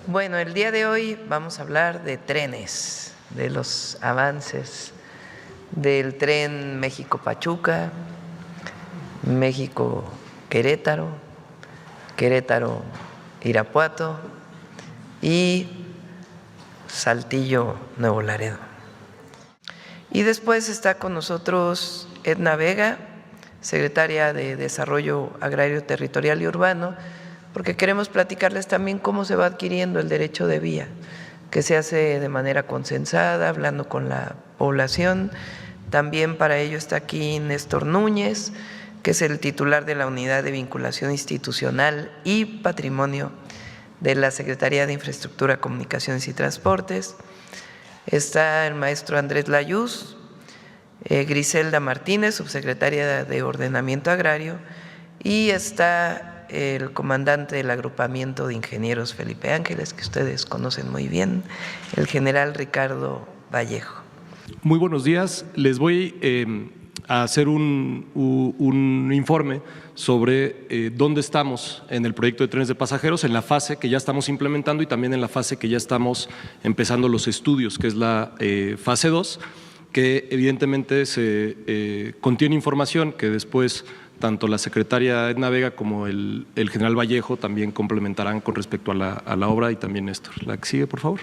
Bueno, el día de hoy vamos a hablar de trenes, de los avances del tren México-Pachuca, México-Querétaro, Querétaro-Irapuato y Saltillo-Nuevo Laredo. Y después está con nosotros Edna Vega, secretaria de Desarrollo Agrario, Territorial y Urbano, porque queremos platicarles también cómo se va adquiriendo el derecho de vía, que se hace de manera consensada, hablando con la población. También para ello está aquí Néstor Núñez, que es el titular de la Unidad de Vinculación Institucional y Patrimonio de la Secretaría de Infraestructura, Comunicaciones y Transportes. Está el maestro Andrés Layuz, Griselda Martínez, subsecretaria de Ordenamiento Agrario, y está el comandante del agrupamiento de ingenieros Felipe Ángeles, que ustedes conocen muy bien, el general Ricardo Vallejo. Muy buenos días. Les voy a hacer un informe sobre dónde estamos en el proyecto de trenes de pasajeros, en la fase que ya estamos implementando y también en la fase que ya estamos empezando los estudios, que es la fase 2, que evidentemente contiene información que después tanto la secretaria Edna Vega como el general Vallejo también complementarán con respecto a la obra, y también Néstor. La que sigue, por favor.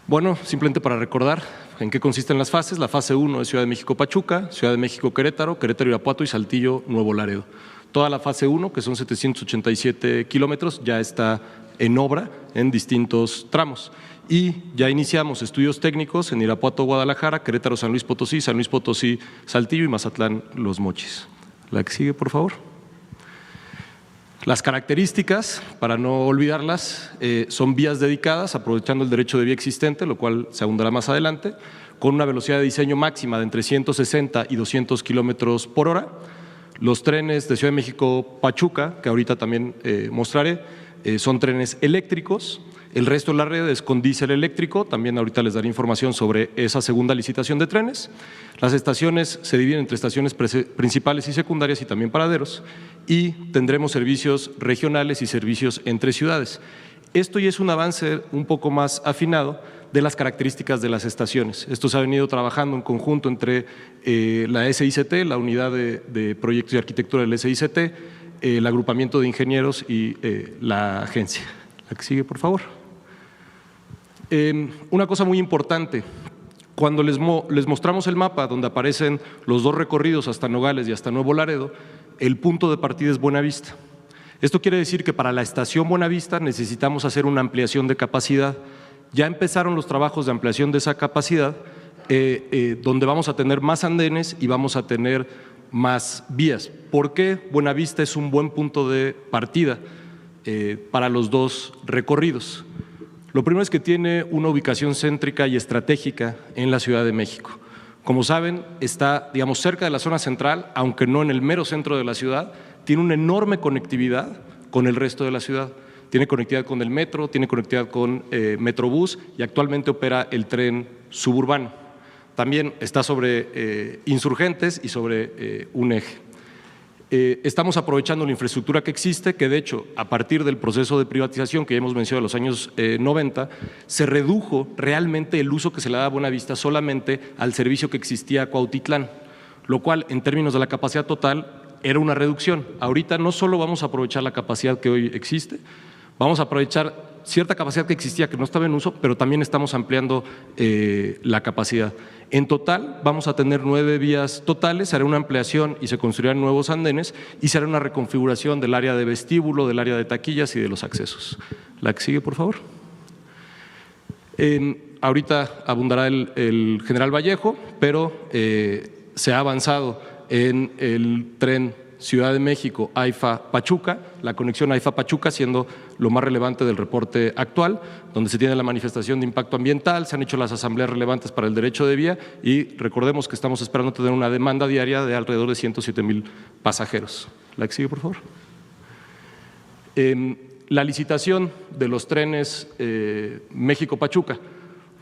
Bueno, simplemente para recordar en qué consisten las fases. La fase 1 es Ciudad de México-Pachuca, Ciudad de México-Querétaro, Querétaro-Irapuato y Saltillo-Nuevo Laredo. Toda la fase 1, que son 787 kilómetros, ya está en obra en distintos tramos. Y ya iniciamos estudios técnicos en Irapuato, Guadalajara, Querétaro, San Luis Potosí, Saltillo y Mazatlán, Los Mochis. La que sigue, por favor. Las características, para no olvidarlas, son vías dedicadas, aprovechando el derecho de vía existente, lo cual se abundará más adelante, con una velocidad de diseño máxima de entre 160 y 200 kilómetros por hora. Los trenes de Ciudad de México-Pachuca, que ahorita también mostraré, son trenes eléctricos. El resto de la red es con diésel eléctrico, también ahorita les daré información sobre esa segunda licitación de trenes. Las estaciones se dividen entre estaciones principales y secundarias y también paraderos, y tendremos servicios regionales y servicios entre ciudades. Esto ya es un avance un poco más afinado de las características de las estaciones. Esto se ha venido trabajando en conjunto entre la SICT, la Unidad de Proyectos y Arquitectura del SICT, el agrupamiento de ingenieros y la agencia. La que sigue, por favor. Una cosa muy importante, cuando les mostramos el mapa donde aparecen los dos recorridos hasta Nogales y hasta Nuevo Laredo, el punto de partida es Buenavista. Esto quiere decir que para la estación Buenavista necesitamos hacer una ampliación de capacidad. Ya empezaron los trabajos de ampliación de esa capacidad, donde vamos a tener más andenes y vamos a tener más vías. ¿Por qué Buenavista es un buen punto de partida para los dos recorridos? Lo primero es que tiene una ubicación céntrica y estratégica en la Ciudad de México. Como saben, está, digamos, cerca de la zona central, aunque no en el mero centro de la ciudad. Tiene una enorme conectividad con el resto de la ciudad. Tiene conectividad con el metro, tiene conectividad con Metrobús y actualmente opera el tren suburbano. También está sobre Insurgentes y sobre un eje. Estamos aprovechando la infraestructura que existe, que de hecho a partir del proceso de privatización que ya hemos mencionado en los años 90, se redujo realmente el uso que se le daba a Buenavista solamente al servicio que existía a Cuautitlán, lo cual en términos de la capacidad total era una reducción. Ahorita no solo vamos a aprovechar la capacidad que hoy existe, vamos a aprovechar cierta capacidad que existía que no estaba en uso, pero también estamos ampliando la capacidad. En total vamos a tener 9 vías totales, se hará una ampliación y se construirán nuevos andenes y se hará una reconfiguración del área de vestíbulo, del área de taquillas y de los accesos. La que sigue, por favor. Ahorita abundará el general Vallejo, pero se ha avanzado en el tren Ciudad de México, AIFA, Pachuca, la conexión AIFA-Pachuca siendo lo más relevante del reporte actual, donde se tiene la manifestación de impacto ambiental, se han hecho las asambleas relevantes para el derecho de vía y recordemos que estamos esperando tener una demanda diaria de alrededor de 107,000 pasajeros. La que sigue, por favor. La licitación de los trenes México-Pachuca.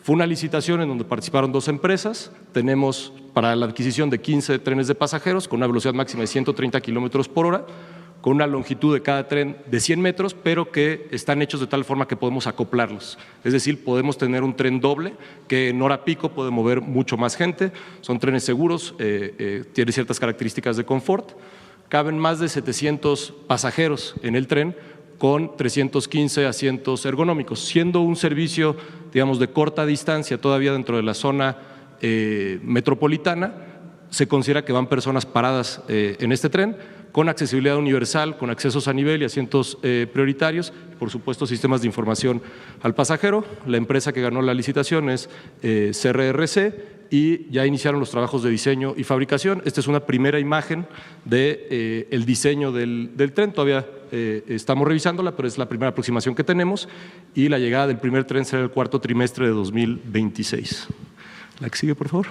Fue una licitación en donde participaron 2 empresas. Tenemos para la adquisición de 15 trenes de pasajeros con una velocidad máxima de 130 kilómetros por hora, con una longitud de cada tren de 100 metros, pero que están hechos de tal forma que podemos acoplarlos. Es decir, podemos tener un tren doble que en hora pico puede mover mucho más gente. Son trenes seguros, tienen ciertas características de confort. Caben más de 700 pasajeros en el tren con 315 asientos ergonómicos, siendo un servicio, digamos, de corta distancia todavía dentro de la zona metropolitana. Se considera que van personas paradas en este tren, con accesibilidad universal, con accesos a nivel y asientos prioritarios, por supuesto sistemas de información al pasajero. La empresa que ganó la licitación es CRRC y ya iniciaron los trabajos de diseño y fabricación. Esta es una primera imagen del diseño del tren, todavía estamos revisándola, pero es la primera aproximación que tenemos y la llegada del primer tren será el cuarto trimestre de 2026. La que sigue, por favor.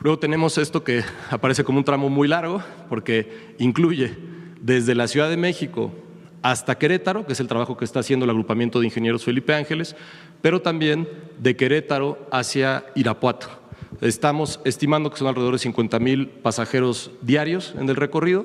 Luego tenemos esto que aparece como un tramo muy largo porque incluye desde la Ciudad de México hasta Querétaro, que es el trabajo que está haciendo el agrupamiento de ingenieros Felipe Ángeles, pero también de Querétaro hacia Irapuato. Estamos estimando que son alrededor de 50,000 pasajeros diarios en el recorrido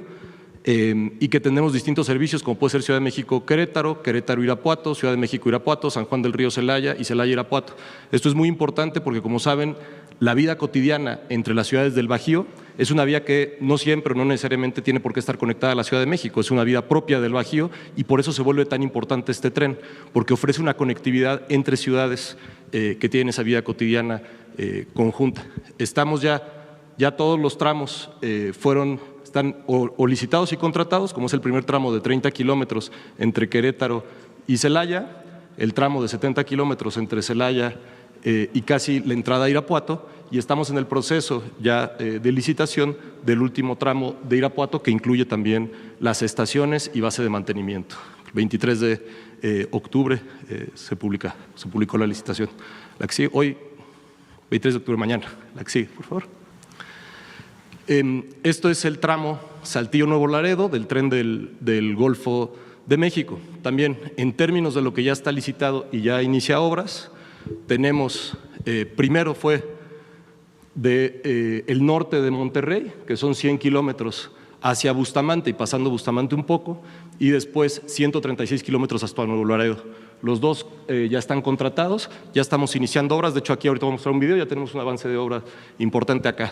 y que tenemos distintos servicios como puede ser Ciudad de México Querétaro, Querétaro Irapuato, Ciudad de México Irapuato, San Juan del Río Celaya y Celaya Irapuato. Esto es muy importante porque, como saben, la vida cotidiana entre las ciudades del Bajío es una vía que no siempre, no necesariamente tiene por qué estar conectada a la Ciudad de México, es una vida propia del Bajío y por eso se vuelve tan importante este tren, porque ofrece una conectividad entre ciudades que tienen esa vida cotidiana conjunta. Estamos ya todos los tramos están o licitados y contratados, como es el primer tramo de 30 kilómetros entre Querétaro y Celaya, el tramo de 70 kilómetros entre Celaya y casi la entrada a Irapuato, y estamos en el proceso ya de licitación del último tramo de Irapuato, que incluye también las estaciones y base de mantenimiento. El 23 de octubre se publicó la licitación. La que sigue, hoy, 23 de octubre, mañana. La que sigue, por favor. Esto es el tramo Saltillo-Nuevo Laredo del tren del Golfo de México. También, en términos de lo que ya está licitado y ya inicia obras, tenemos, primero fue el norte de Monterrey, que son 100 kilómetros hacia Bustamante y pasando Bustamante un poco, y después 136 kilómetros hasta Nuevo Laredo. Los dos ya están contratados, ya estamos iniciando obras. De hecho, aquí ahorita vamos a mostrar un video, ya tenemos un avance de obra importante acá.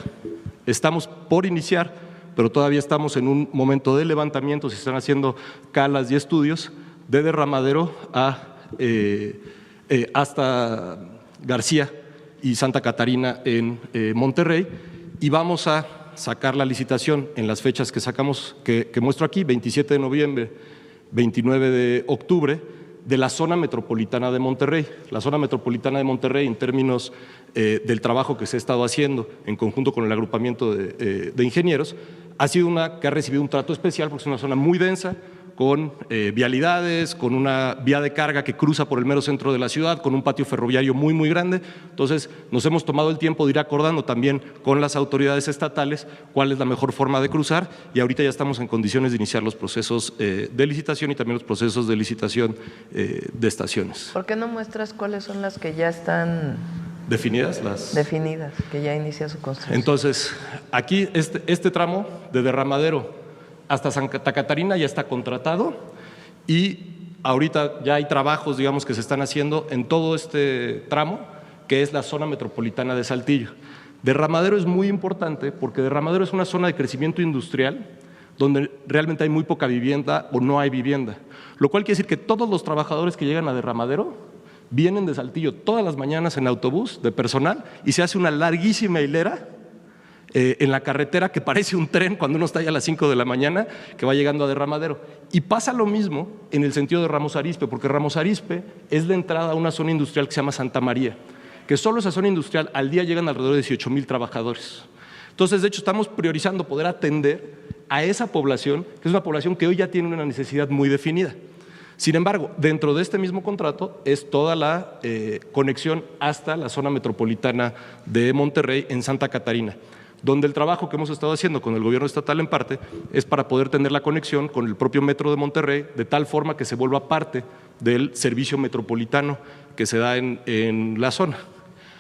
Estamos por iniciar, pero todavía estamos en un momento de levantamiento, se están haciendo calas y estudios de Derramadero hasta García y Santa Catarina en Monterrey, y vamos a sacar la licitación en las fechas que sacamos, que muestro aquí, 27 de noviembre, 29 de octubre, de la zona metropolitana de Monterrey. La zona metropolitana de Monterrey, en términos del trabajo que se ha estado haciendo en conjunto con el agrupamiento de ingenieros, ha sido una que ha recibido un trato especial porque es una zona muy densa, con vialidades, con una vía de carga que cruza por el mero centro de la ciudad, con un patio ferroviario muy, muy grande. Entonces, nos hemos tomado el tiempo de ir acordando también con las autoridades estatales cuál es la mejor forma de cruzar, y ahorita ya estamos en condiciones de iniciar los procesos de licitación y también los procesos de licitación de estaciones. ¿Por qué no muestras cuáles son las que ya están definidas? Definidas, que ya inicia su construcción. Entonces, aquí este tramo de Derramadero hasta Santa Catarina ya está contratado y ahorita ya hay trabajos, digamos, que se están haciendo en todo este tramo, que es la zona metropolitana de Saltillo. Derramadero es muy importante porque Derramadero es una zona de crecimiento industrial donde realmente hay muy poca vivienda o no hay vivienda, lo cual quiere decir que todos los trabajadores que llegan a Derramadero vienen de Saltillo todas las mañanas en autobús de personal y se hace una larguísima hilera en la carretera que parece un tren cuando uno está ya a las 5 de la mañana que va llegando a Derramadero. Y pasa lo mismo en el sentido de Ramos Arizpe, porque Ramos Arizpe es la entrada a una zona industrial que se llama Santa María, que solo esa zona industrial al día llegan alrededor de 18,000 trabajadores. Entonces, de hecho, estamos priorizando poder atender a esa población, que es una población que hoy ya tiene una necesidad muy definida. Sin embargo, dentro de este mismo contrato es toda la conexión hasta la zona metropolitana de Monterrey en Santa Catarina, donde el trabajo que hemos estado haciendo con el gobierno estatal en parte es para poder tener la conexión con el propio metro de Monterrey de tal forma que se vuelva parte del servicio metropolitano que se da en la zona.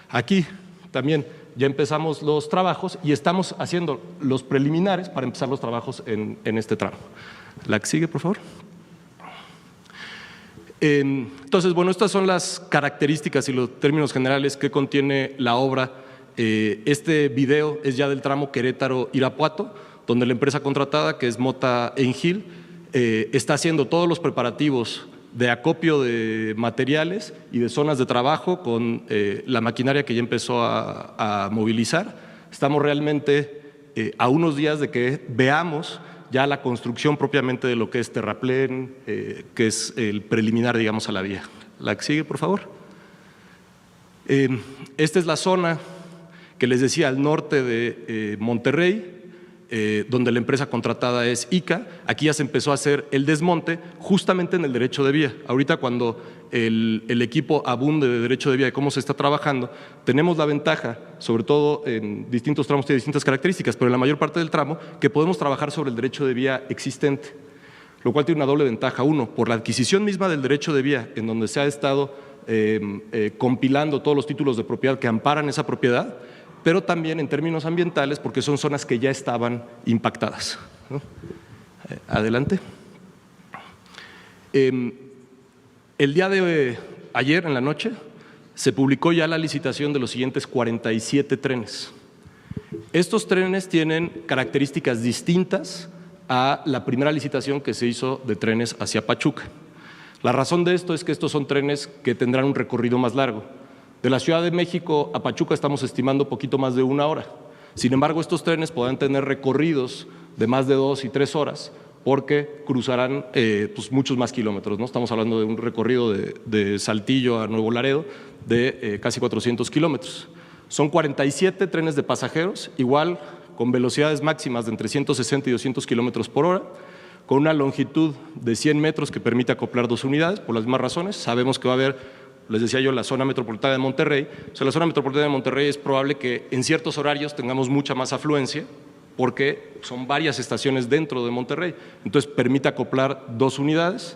Aquí también ya empezamos los trabajos y estamos haciendo los preliminares para empezar los trabajos en este tramo. La que sigue, por favor. Entonces, bueno, estas son las características y los términos generales que contiene la obra. Este video es ya del tramo Querétaro-Irapuato, donde la empresa contratada, que es Mota Engil, está haciendo todos los preparativos de acopio de materiales y de zonas de trabajo con la maquinaria que ya empezó a movilizar. Estamos realmente a unos días de que veamos ya la construcción propiamente de lo que es terraplén, que es el preliminar, digamos, a la vía. La que sigue, por favor. Esta es la zona que les decía al norte de Monterrey, donde la empresa contratada es ICA. Aquí ya se empezó a hacer el desmonte justamente en el derecho de vía. Ahorita cuando el equipo abunde de derecho de vía, de cómo se está trabajando, tenemos la ventaja, sobre todo en distintos tramos tiene distintas características, pero en la mayor parte del tramo, que podemos trabajar sobre el derecho de vía existente, lo cual tiene una doble ventaja. Uno, por la adquisición misma del derecho de vía, en donde se ha estado compilando todos los títulos de propiedad que amparan esa propiedad, pero también en términos ambientales, porque son zonas que ya estaban impactadas, ¿no? Adelante. El día de ayer, en la noche, se publicó ya la licitación de los siguientes 47 trenes. Estos trenes tienen características distintas a la primera licitación que se hizo de trenes hacia Pachuca. La razón de esto es que estos son trenes que tendrán un recorrido más largo. De la Ciudad de México a Pachuca estamos estimando poquito más de 1 hora. Sin embargo, estos trenes podrán tener recorridos de más de 2 y 3 horas porque cruzarán pues muchos más kilómetros, ¿no? Estamos hablando de un recorrido de Saltillo a Nuevo Laredo de casi 400 kilómetros. Son 47 trenes de pasajeros, igual con velocidades máximas de entre 160 y 200 kilómetros por hora, con una longitud de 100 metros que permite acoplar 2 unidades, por las mismas razones. Sabemos que va a haber, les decía yo, la zona metropolitana de Monterrey. O sea, la zona metropolitana de Monterrey es probable que en ciertos horarios tengamos mucha más afluencia porque son varias estaciones dentro de Monterrey. Entonces, permite acoplar 2 unidades.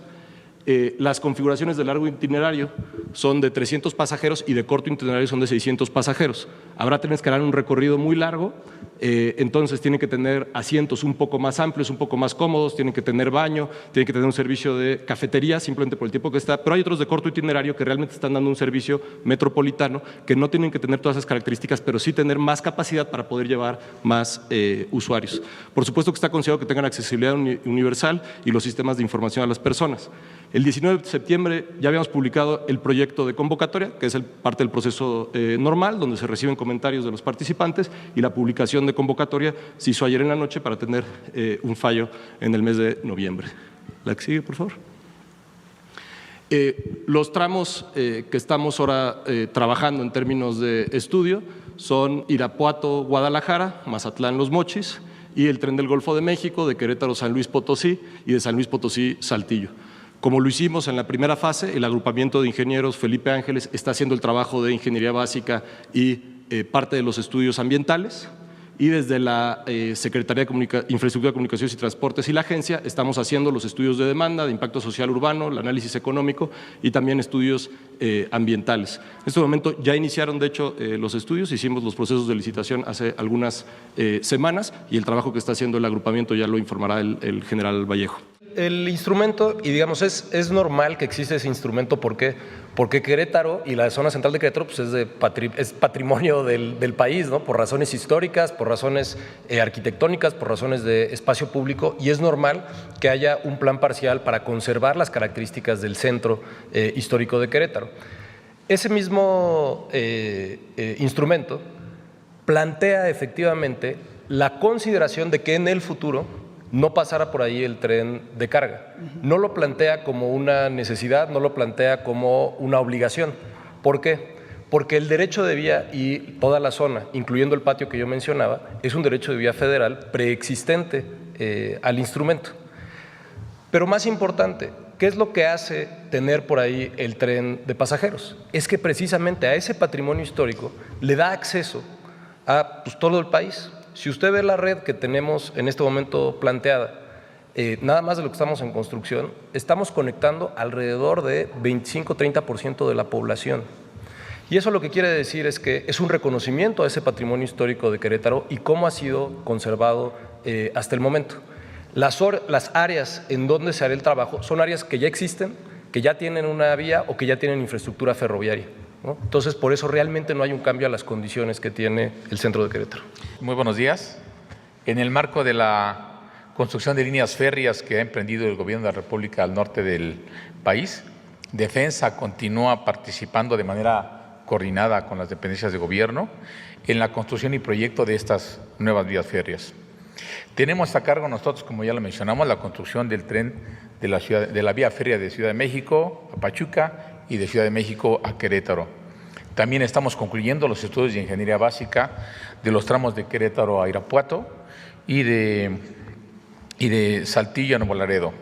Las configuraciones de largo itinerario son de 300 pasajeros y de corto itinerario son de 600 pasajeros. Habrá trenes que harán un recorrido muy largo, entonces tienen que tener asientos un poco más amplios, un poco más cómodos, tienen que tener baño, tienen que tener un servicio de cafetería simplemente por el tiempo que está, pero hay otros de corto itinerario que realmente están dando un servicio metropolitano que no tienen que tener todas esas características, pero sí tener más capacidad para poder llevar más usuarios. Por supuesto que está considerado que tengan accesibilidad universal y los sistemas de información a las personas. El 19 de septiembre ya habíamos publicado el proyecto de convocatoria, que es parte del proceso normal, donde se reciben comentarios de los participantes, y la publicación de convocatoria se hizo ayer en la noche para tener un fallo en el mes de noviembre. La que sigue, por favor. Los tramos que estamos ahora trabajando en términos de estudio son Irapuato-Guadalajara, Mazatlán-Los Mochis y el tren del Golfo de México, de Querétaro-San Luis Potosí y de San Luis Potosí-Saltillo. Como lo hicimos en la primera fase, el agrupamiento de ingenieros Felipe Ángeles está haciendo el trabajo de ingeniería básica y parte de los estudios ambientales, y desde la Secretaría de Infraestructura, Comunicaciones y Transportes y la agencia estamos haciendo los estudios de demanda, de impacto social urbano, el análisis económico y también estudios ambientales. En este momento ya iniciaron, de hecho, los estudios, hicimos los procesos de licitación hace algunas semanas y el trabajo que está haciendo el agrupamiento ya lo informará el general Vallejo. El instrumento, y digamos, es normal que exista ese instrumento, ¿por qué? Porque Querétaro y la zona central de Querétaro pues es patrimonio del país, ¿no? Por razones históricas, por razones arquitectónicas, por razones de espacio público, y es normal que haya un plan parcial para conservar las características del centro histórico de Querétaro. Ese mismo instrumento plantea efectivamente la consideración de que en el futuro no pasara por ahí el tren de carga. No lo plantea como una necesidad, no lo plantea como una obligación. ¿Por qué? Porque el derecho de vía y toda la zona, incluyendo el patio que yo mencionaba, es un derecho de vía federal preexistente al instrumento. Pero más importante, ¿qué es lo que hace tener por ahí el tren de pasajeros? Es que precisamente a ese patrimonio histórico le da acceso a todo el país. Si usted ve la red que tenemos en este momento planteada, nada más de lo que estamos en construcción, estamos conectando alrededor de 25-30% de la población. Y eso lo que quiere decir es que es un reconocimiento a ese patrimonio histórico de Querétaro y cómo ha sido conservado hasta el momento. Las áreas en donde se hará el trabajo son áreas que ya existen, que ya tienen una vía o que ya tienen infraestructura ferroviaria, ¿no? Entonces, por eso realmente no hay un cambio a las condiciones que tiene el centro de Querétaro. Muy buenos días. En el marco de la construcción de líneas férreas que ha emprendido el Gobierno de la República al norte del país, Defensa continúa participando de manera coordinada con las dependencias de gobierno en la construcción y proyecto de estas nuevas vías férreas. Tenemos a cargo nosotros, como ya lo mencionamos, la construcción del tren de la vía férrea de Ciudad de México a Pachuca y de Ciudad de México a Querétaro. También estamos concluyendo los estudios de ingeniería básica de los tramos de Querétaro a Irapuato y de Saltillo a Nuevo Laredo.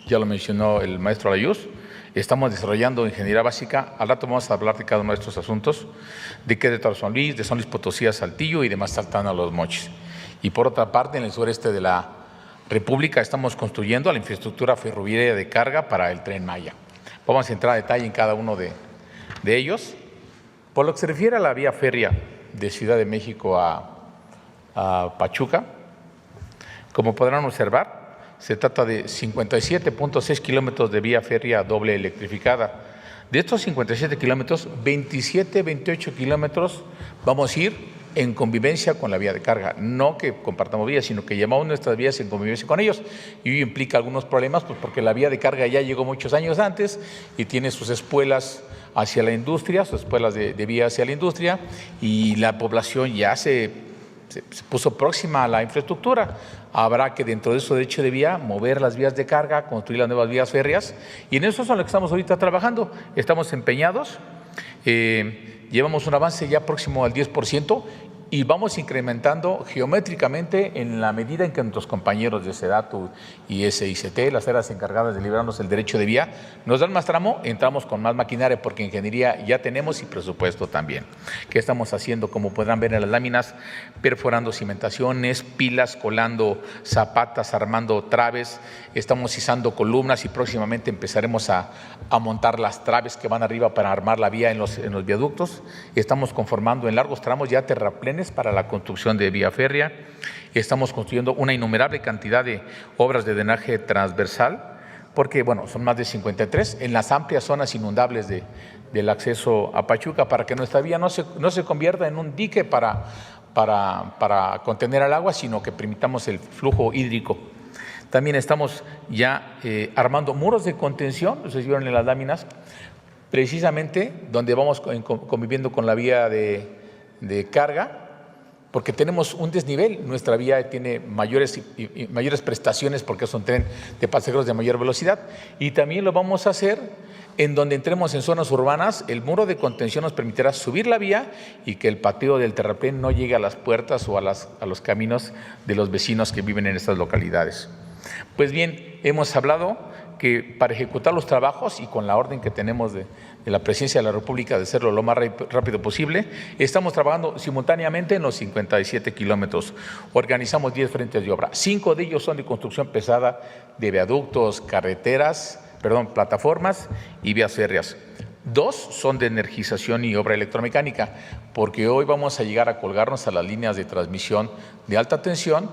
Ya lo mencionó el maestro Layuz. Estamos desarrollando ingeniería básica. Al rato vamos a hablar de cada uno de estos asuntos, de Querétaro a San Luis, de San Luis Potosí a Saltillo y de Mazatán a Los Mochis. Y por otra parte, en el sureste de la República estamos construyendo la infraestructura ferroviaria de carga para el Tren Maya. Vamos a entrar a detalle en cada uno de ellos. Por lo que se refiere a la vía férrea de Ciudad de México a Pachuca, como podrán observar, se trata de 57.6 kilómetros de vía férrea doble electrificada. De estos 57 kilómetros, 28 kilómetros vamos a ir en convivencia con la vía de carga. No que compartamos vías, sino que llevamos nuestras vías en convivencia con ellos. Y ello implica algunos problemas, pues porque la vía de carga ya llegó muchos años antes y tiene sus espuelas hacia la industria, sus espuelas de vía hacia la industria, y la población ya se puso próxima a la infraestructura. Habrá que, dentro de su derecho de vía, mover las vías de carga, construir las nuevas vías férreas, y en eso es en lo que estamos ahorita trabajando. Estamos empeñados, llevamos un avance ya próximo al 10%, y vamos incrementando geométricamente en la medida en que nuestros compañeros de SEDATU y SICT, las áreas encargadas de librarnos el derecho de vía, nos dan más tramo, entramos con más maquinaria, porque ingeniería ya tenemos y presupuesto también. ¿Qué estamos haciendo? Como podrán ver en las láminas, perforando cimentaciones, pilas, colando zapatas, armando traves, estamos izando columnas y próximamente empezaremos a montar las traves que van arriba para armar la vía en los viaductos. Estamos conformando en largos tramos ya terraplenes para la construcción de vía férrea. Estamos construyendo una innumerable cantidad de obras de drenaje transversal, porque bueno, son más de 53 en las amplias zonas inundables del acceso a Pachuca, para que nuestra vía no se convierta en un dique para contener el agua, sino que permitamos el flujo hídrico. También estamos ya armando muros de contención, ustedes vieron en las láminas, precisamente donde vamos conviviendo con la vía de carga, porque tenemos un desnivel. Nuestra vía tiene mayores prestaciones porque es un tren de pasajeros de mayor velocidad, y también lo vamos a hacer en donde entremos en zonas urbanas. El muro de contención nos permitirá subir la vía y que el pateo del terraplén no llegue a las puertas o a los caminos de los vecinos que viven en estas localidades. Pues bien, hemos hablado que para ejecutar los trabajos y con la orden que tenemos de la Presidencia de la República de hacerlo lo más rápido posible, estamos trabajando simultáneamente en los 57 kilómetros. Organizamos 10 frentes de obra. 5 de ellos son de construcción pesada de viaductos, plataformas y vías férreas. 2 son de energización y obra electromecánica, porque hoy vamos a llegar a colgarnos a las líneas de transmisión de alta tensión,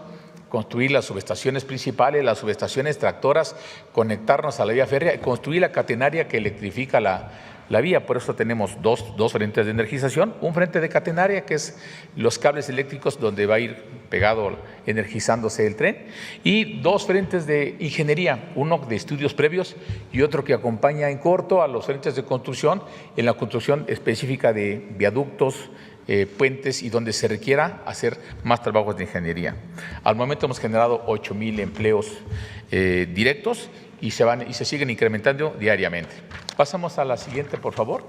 construir las subestaciones principales, las subestaciones tractoras, conectarnos a la vía férrea y construir la catenaria que electrifica la vía. Por eso tenemos dos frentes de energización, un frente de catenaria, que es los cables eléctricos donde va a ir pegado energizándose el tren, y 2 frentes de ingeniería, uno de estudios previos y otro que acompaña en corto a los frentes de construcción, en la construcción específica de viaductos, puentes y donde se requiera hacer más trabajos de ingeniería. Al momento hemos generado 8,000 empleos directos y se siguen incrementando diariamente. Pasamos a la siguiente, por favor.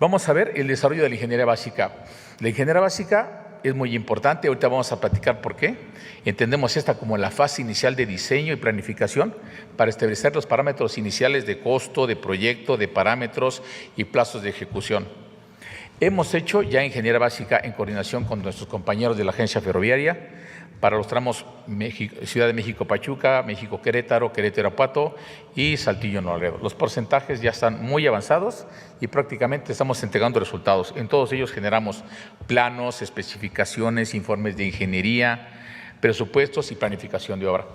Vamos a ver el desarrollo de la ingeniería básica. La ingeniería básica es muy importante, ahorita vamos a platicar por qué. Entendemos esta como la fase inicial de diseño y planificación para establecer los parámetros iniciales de costo, de proyecto, de parámetros y plazos de ejecución. Hemos hecho ya ingeniería básica en coordinación con nuestros compañeros de la Agencia Ferroviaria para los tramos Ciudad de México-Pachuca, México-Querétaro, Querétaro-Irapuato y Saltillo-Nuevo Laredo. Los porcentajes ya están muy avanzados y prácticamente estamos entregando resultados. En todos ellos generamos planos, especificaciones, informes de ingeniería, presupuestos y planificación de obra.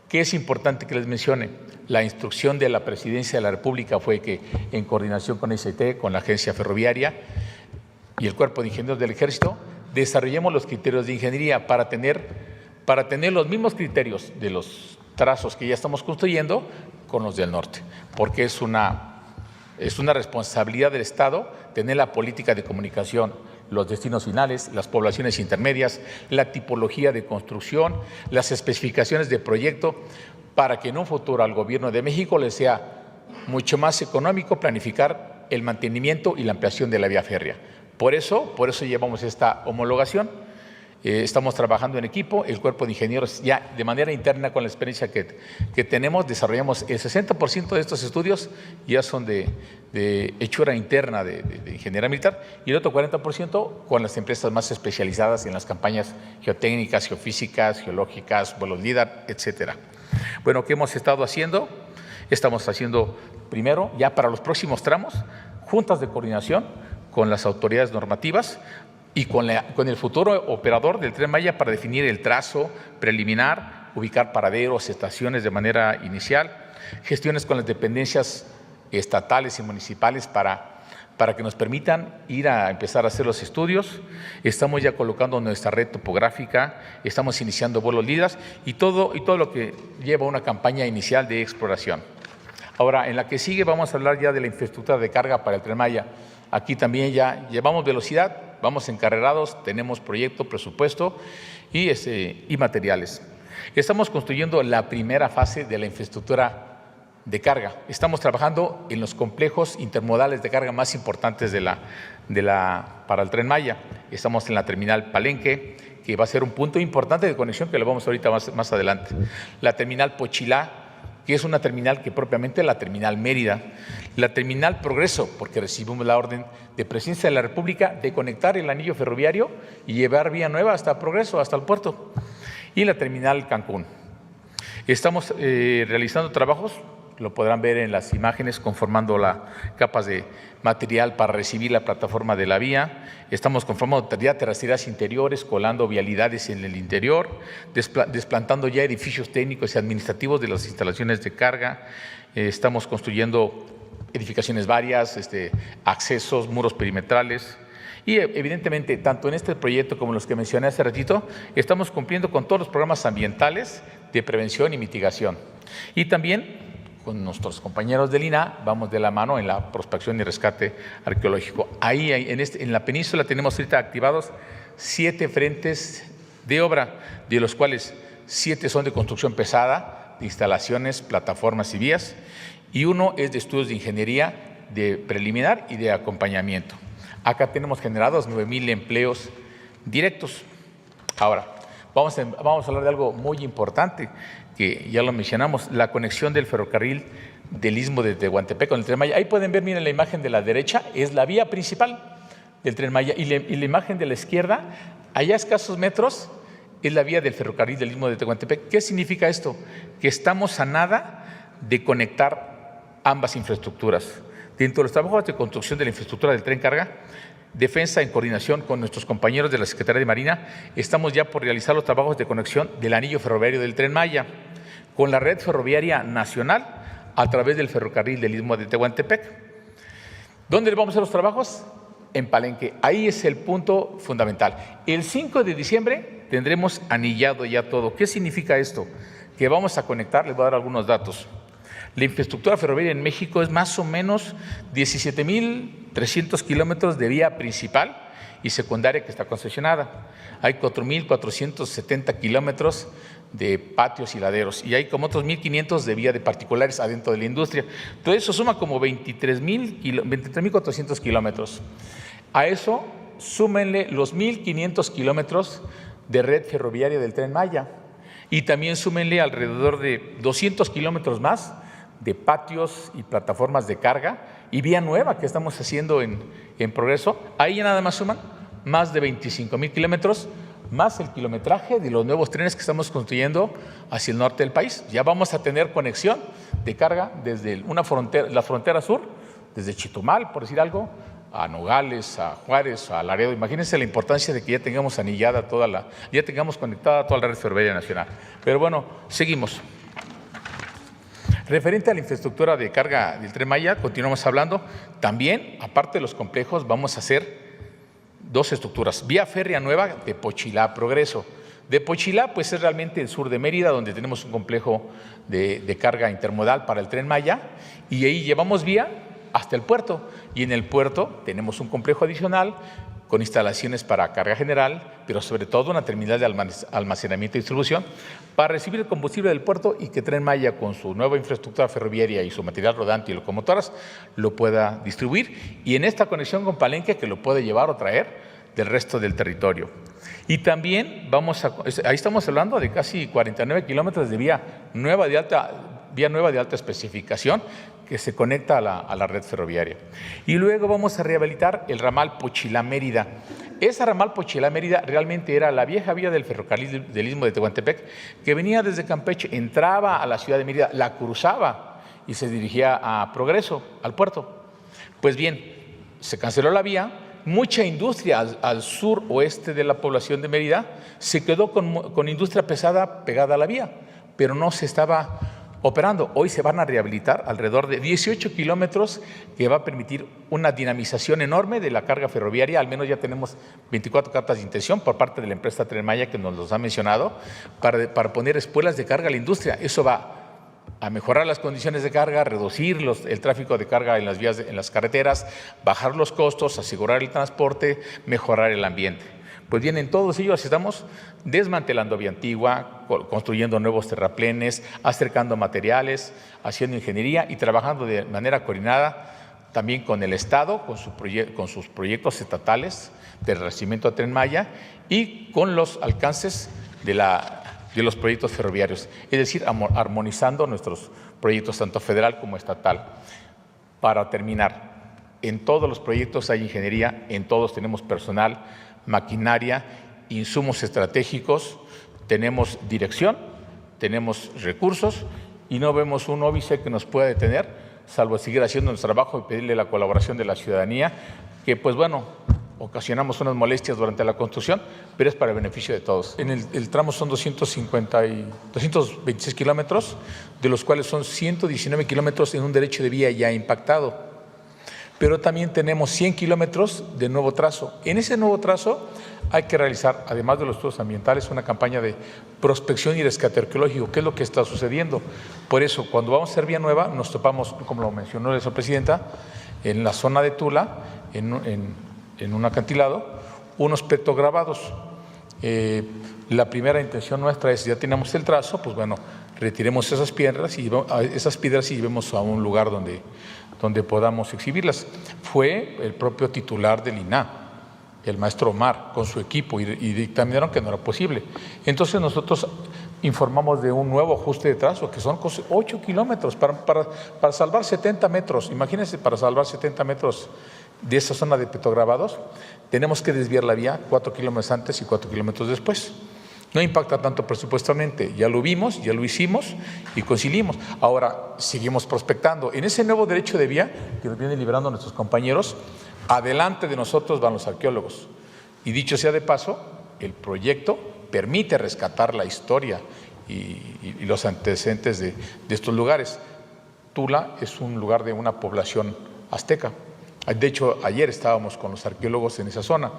¿Qué es importante que les mencione? La instrucción de la Presidencia de la República fue que, en coordinación con ICT, con la Agencia Ferroviaria y el Cuerpo de Ingenieros del Ejército, desarrollemos los criterios de ingeniería para tener los mismos criterios de los trazos que ya estamos construyendo con los del norte, porque es una responsabilidad del Estado tener la política de comunicación, los destinos finales, las poblaciones intermedias, la tipología de construcción, las especificaciones de proyecto, para que en un futuro al Gobierno de México le sea mucho más económico planificar el mantenimiento y la ampliación de la vía férrea. Por eso llevamos esta homologación. Estamos trabajando en equipo, el cuerpo de ingenieros ya de manera interna con la experiencia que tenemos, desarrollamos el 60% de estos estudios ya son de hechura interna de ingeniería militar y el otro 40% con las empresas más especializadas en las campañas geotécnicas, geofísicas, geológicas, vuelos LIDAR, etcétera. Bueno, ¿qué hemos estado haciendo? Estamos haciendo primero, ya para los próximos tramos, juntas de coordinación con las autoridades normativas y con el futuro operador del Tren Maya para definir el trazo preliminar, ubicar paraderos, estaciones de manera inicial, gestiones con las dependencias estatales y municipales para que nos permitan ir a empezar a hacer los estudios. Estamos ya colocando nuestra red topográfica, estamos iniciando vuelos LIDAR y todo lo que lleva una campaña inicial de exploración. Ahora, en la que sigue vamos a hablar ya de la infraestructura de carga para el Tren Maya. Aquí también ya llevamos velocidad, vamos encarrerados, tenemos proyecto, presupuesto y materiales. Estamos construyendo la primera fase de la infraestructura de carga. Estamos trabajando en los complejos intermodales de carga más importantes para el Tren Maya. Estamos en la terminal Palenque, que va a ser un punto importante de conexión que lo vamos ahorita más adelante. La terminal Pochilá, que es una terminal que propiamente la terminal Mérida, la terminal Progreso, porque recibimos la orden de Presidencia de la República de conectar el anillo ferroviario y llevar vía nueva hasta Progreso, hasta el puerto, y la terminal Cancún. Estamos realizando trabajos, lo podrán ver en las imágenes, conformando las capas de material para recibir la plataforma de la vía. Estamos conformando ya terracerías interiores, colando vialidades en el interior, desplantando ya edificios técnicos y administrativos de las instalaciones de carga. Estamos construyendo edificaciones varias, accesos, muros perimetrales. Y evidentemente, tanto en este proyecto como en los que mencioné hace ratito, estamos cumpliendo con todos los programas ambientales de prevención y mitigación. Y también con nuestros compañeros del INAH, vamos de la mano en la prospección y rescate arqueológico. Ahí en la península tenemos ahorita activados 7 frentes de obra, de los cuales 7 son de construcción pesada, de instalaciones, plataformas y vías, y 1 es de estudios de ingeniería de preliminar y de acompañamiento. Acá tenemos generados 9,000 empleos directos. Ahora, vamos a hablar de algo muy importante, que ya lo mencionamos, la conexión del ferrocarril del Istmo de Tehuantepec con el Tren Maya. Ahí pueden ver, miren, la imagen de la derecha es la vía principal del Tren Maya y la imagen de la izquierda, allá a escasos metros, es la vía del ferrocarril del Istmo de Tehuantepec. ¿Qué significa esto? Que estamos a nada de conectar ambas infraestructuras. Dentro de los trabajos de construcción de la infraestructura del tren carga, Defensa, en coordinación con nuestros compañeros de la Secretaría de Marina, estamos ya por realizar los trabajos de conexión del anillo ferroviario del Tren Maya con la red ferroviaria nacional a través del ferrocarril del Istmo de Tehuantepec. ¿Dónde le vamos a hacer los trabajos? En Palenque. Ahí es el punto fundamental. El 5 de diciembre tendremos anillado ya todo. ¿Qué significa esto? Que vamos a conectar, les voy a dar algunos datos. La infraestructura ferroviaria en México es más o menos 17,300 kilómetros de vía principal y secundaria que está concesionada. Hay 4,470 kilómetros de patios y laderos y hay como otros 1,500 de vía de particulares adentro de la industria. Todo eso suma como 23,400 kilómetros. A eso súmenle los 1,500 kilómetros de red ferroviaria del Tren Maya y también súmenle alrededor de 200 kilómetros más de patios y plataformas de carga y vía nueva que estamos haciendo en Progreso. Ahí ya nada más suman más de 25,000 kilómetros, más el kilometraje de los nuevos trenes que estamos construyendo hacia el norte del país. Ya vamos a tener conexión de carga desde la frontera sur, desde Chetumal, por decir algo, a Nogales, a Juárez, a Laredo. Imagínense la importancia de que ya tengamos anillada ya tengamos conectada toda la red ferroviaria nacional. Pero bueno, seguimos. Referente a la infraestructura de carga del Tren Maya, continuamos hablando. También, aparte de los complejos, vamos a hacer 2 estructuras. Vía férrea nueva de Pochilá a Progreso. De Pochilá, pues es realmente el sur de Mérida, donde tenemos un complejo de carga intermodal para el Tren Maya, y ahí llevamos vía hasta el puerto. Y en el puerto tenemos un complejo adicional con instalaciones para carga general, pero sobre todo una terminal de almacenamiento y distribución para recibir el combustible del puerto y que Tren Maya, con su nueva infraestructura ferroviaria y su material rodante y locomotoras, lo pueda distribuir, y en esta conexión con Palenque, que lo puede llevar o traer del resto del territorio. Y también ahí estamos hablando de casi 49 kilómetros de vía nueva de alta especificación que se conecta a la red ferroviaria. Y luego vamos a rehabilitar el ramal Pochilá-Mérida. Esa ramal Pochilá-Mérida realmente era la vieja vía del ferrocarril del Istmo de Tehuantepec, que venía desde Campeche, entraba a la ciudad de Mérida, la cruzaba y se dirigía a Progreso, al puerto. Pues bien, se canceló la vía. Mucha industria al sur-oeste de la población de Mérida se quedó con industria pesada pegada a la vía, pero no se estaba operando. Hoy se van a rehabilitar alrededor de 18 kilómetros, que va a permitir una dinamización enorme de la carga ferroviaria. Al menos ya tenemos 24 cartas de intención por parte de la empresa Tren Maya, que nos los ha mencionado, para poner espuelas de carga a la industria. Eso va a mejorar las condiciones de carga, reducir el tráfico de carga en las vías, en las carreteras, bajar los costos, asegurar el transporte, mejorar el ambiente. Pues bien, en todos ellos estamos desmantelando vía antigua, construyendo nuevos terraplenes, acercando materiales, haciendo ingeniería y trabajando de manera coordinada también con el Estado, con sus proyectos estatales de revestimiento a Tren Maya y con los alcances de los proyectos ferroviarios, es decir, armonizando nuestros proyectos tanto federal como estatal. Para terminar, en todos los proyectos hay ingeniería, en todos tenemos personal, maquinaria, insumos estratégicos, tenemos dirección, tenemos recursos y no vemos un óbice que nos pueda detener, salvo seguir haciendo nuestro trabajo y pedirle la colaboración de la ciudadanía, que pues bueno, ocasionamos unas molestias durante la construcción, pero es para el beneficio de todos. En el tramo son 226 kilómetros, de los cuales son 119 kilómetros en un derecho de vía ya impactado. Pero también tenemos 100 kilómetros de nuevo trazo. En ese nuevo trazo hay que realizar, además de los estudios ambientales, una campaña de prospección y rescate arqueológico. ¿Qué es lo que está sucediendo? Por eso, cuando vamos a hacer vía nueva, nos topamos, como lo mencionó la presidenta, en la zona de Tula, en un acantilado, unos petrograbados. La primera intención nuestra es, ya tenemos el trazo, pues bueno, retiremos esas piedras y llevemos a un lugar donde podamos exhibirlas. Fue el propio titular del INAH, el maestro Omar, con su equipo, y dictaminaron que no era posible. Entonces nosotros informamos de un nuevo ajuste de trazo, que son 8 kilómetros para salvar 70 metros. Imagínense, para salvar 70 metros de esa zona de petrograbados, tenemos que desviar la vía 4 kilómetros antes y 4 kilómetros después. No impacta tanto presupuestalmente, ya lo vimos, ya lo hicimos y conciliamos. Ahora seguimos prospectando. En ese nuevo derecho de vía que nos vienen liberando nuestros compañeros, adelante de nosotros van los arqueólogos. Y dicho sea de paso, el proyecto permite rescatar la historia y los antecedentes de estos lugares. Tula es un lugar de una población azteca. De hecho, ayer estábamos con los arqueólogos en esa zona,